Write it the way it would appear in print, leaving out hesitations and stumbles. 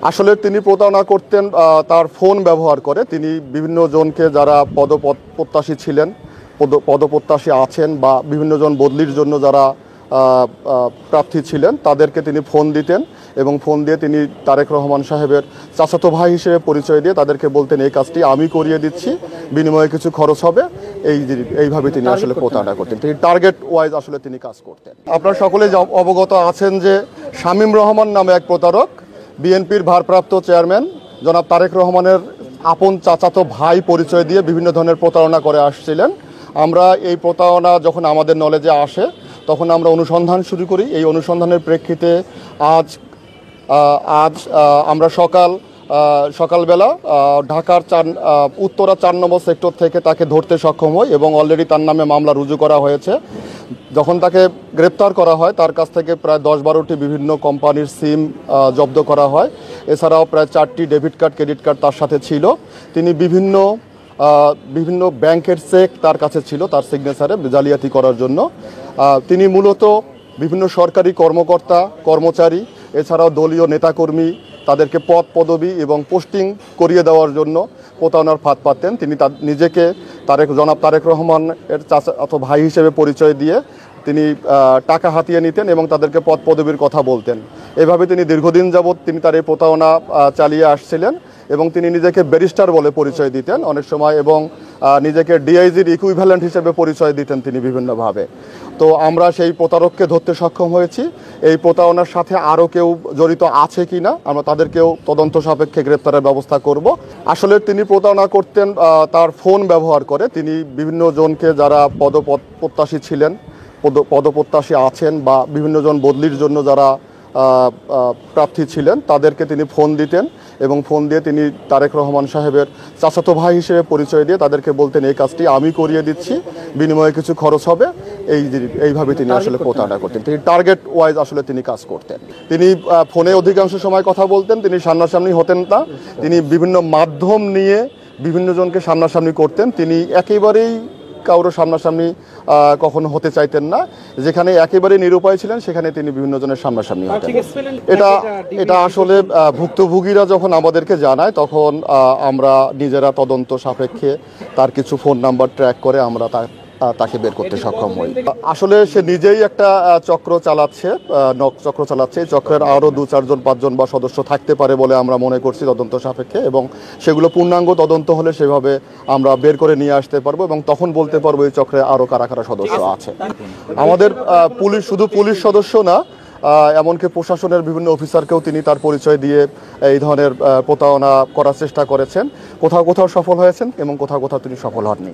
আসলে তিনি প্রতারণা করতেন তার ফোন ব্যবহার করে। তিনি বিভিন্ন জনকে যারা পদপ্রত্যাশী ছিলেন, পদপ্রত্যাশী আছেন বা বিভিন্ন জন বদলির জন্য যারা প্রার্থী ছিলেন তাদেরকে তিনি ফোন দিতেন এবং ফোন দিয়ে তিনি তারেক রহমান সাহেবের চাচাতো ভাই হিসেবে পরিচয় দিয়ে তাদেরকে বলতেন এই কাজটি আমি করিয়ে দিচ্ছি, বিনিময়ে কিছু খরচ হবে। এইভাবে তিনি আসলে প্রতারণা করতেন। তিনি টার্গেট ওয়াইজ আসলে তিনি কাজ করতেন। আপনারা সকলে অবগত আছেন যে শামীম রহমান নামে এক প্রতারক বিএনপির ভারপ্রাপ্ত চেয়ারম্যান জনাব তারেক রহমানের আপন চাচাতো ভাই পরিচয় দিয়ে বিভিন্ন ধরনের প্রতারণা করে আসছিলেন। আমরা এই প্রতারণা যখন আমাদের নলেজে আসে তখন আমরা অনুসন্ধান শুরু করি। এই অনুসন্ধানের প্রেক্ষিতে আজ আমরা সকালবেলা ঢাকার উত্তরা 4 নম্বর সেক্টর থেকে তাকে ধরতে সক্ষম হই এবং অলরেডি তার নামে মামলা রুজু করা হয়েছে। যখন তাকে গ্রেপ্তার করা হয় তার কাছ থেকে প্রায় 10-12টি বিভিন্ন কোম্পানির সিম জব্দ করা হয়। এছাড়াও প্রায় 4টি ডেবিট কার্ড, ক্রেডিট কার্ড তার সাথে ছিল। তিনি বিভিন্ন ব্যাংকের চেক তার কাছে ছিল তার সিগনেচারে জালিয়াতি করার জন্য। তিনি মূলত বিভিন্ন সরকারি কর্মকর্তা, কর্মচারী, এছাড়াও দলীয় নেতাকর্মী তাদেরকে পদ পদবি এবং পোস্টিং করিয়ে দেওয়ার জন্য প্রতারণার ফাঁদ পাতেন। তিনি নিজেকে জনাব তারেক রহমানের চাচাতো ভাই হিসেবে পরিচয় দিয়ে তিনি টাকা হাতিয়ে নিতেন এবং তাদেরকে পদ পদবির কথা বলতেন। এভাবে তিনি দীর্ঘদিন যাবৎ তিনি তার এই প্রতারণা চালিয়ে আসছিলেন এবং তিনি নিজেকে ব্যারিস্টার বলে পরিচয় দিতেন অনেক সময় এবং নিজেকে ডিআইজির ইকুইভ্যালেন্ট হিসেবে পরিচয় দিতেন তিনি বিভিন্নভাবে। তো আমরা সেই প্রতারককে ধরতে সক্ষম হয়েছি। এই প্রতারণার সাথে আরও কেউ জড়িত আছে কি না আমরা তাদেরকেও তদন্ত সাপেক্ষে গ্রেপ্তারের ব্যবস্থা করব। আসলে তিনি প্রতারণা করতেন তার ফোন ব্যবহার করে। তিনি বিভিন্ন জনকে যারা পদপ্রত্যাশী ছিলেন, পদপ্রত্যাশী আছেন বা বিভিন্ন জন বদলির জন্য যারা প্রার্থী ছিলেন তাদেরকে তিনি ফোন দিতেন এবং ফোন দিয়ে তিনি তারেক রহমান সাহেবের চাচাতো ভাই হিসেবে পরিচয় দিয়ে তাদেরকে বলতেন এই কাজটি আমি করিয়ে দিচ্ছি, বিনিময়ে কিছু খরচ হবে। এইভাবে তিনি আসলে প্রতারণা করতেন। তিনি টার্গেট ওয়াইজ আসলে তিনি কাজ করতেন। তিনি ফোনে অধিকাংশ সময় কথা বলতেন, তিনি সামনাসামনি হতেন না। তিনি বিভিন্ন মাধ্যম নিয়ে বিভিন্ন জনকে সামনাসামনি করতেন। তিনি একেবারেই কারো সামনাসামনি কখনো হতে চাইতেন না। যেখানে একেবারে নিরুপায় ছিলেন সেখানে তিনি বিভিন্ন জনের সামনাসামনি হতেন। এটা আসলে ভুক্তভোগীরা যখন আমাদেরকে জানায় তখন আমরা নিজেরা তদন্ত সাপেক্ষে তার কিছু ফোন নাম্বার ট্র্যাক করে আমরা তাকে বের করতে সক্ষম হই। আসলে সে নিজেই একটা চক্র চালাচ্ছে। এই চক্রের আরও 2-4-5 জন বা সদস্য থাকতে পারে বলে আমরা মনে করছি তদন্ত সাপেক্ষে এবং সেগুলো পূর্ণাঙ্গ তদন্ত হলে সেভাবে আমরা বের করে নিয়ে আসতে পারবো এবং তখন বলতে পারবো এই চক্রে আরও কারা কারা সদস্য আছে। আমাদের শুধু পুলিশ সদস্য না, এমনকি প্রশাসনের বিভিন্ন অফিসারকেও তিনি তার পরিচয় দিয়ে এই ধরনের প্রতারণা করার চেষ্টা করেছেন। কোথাও কোথাও সফল হয়েছেন এবং কোথাও কোথাও তিনি সফল হননি।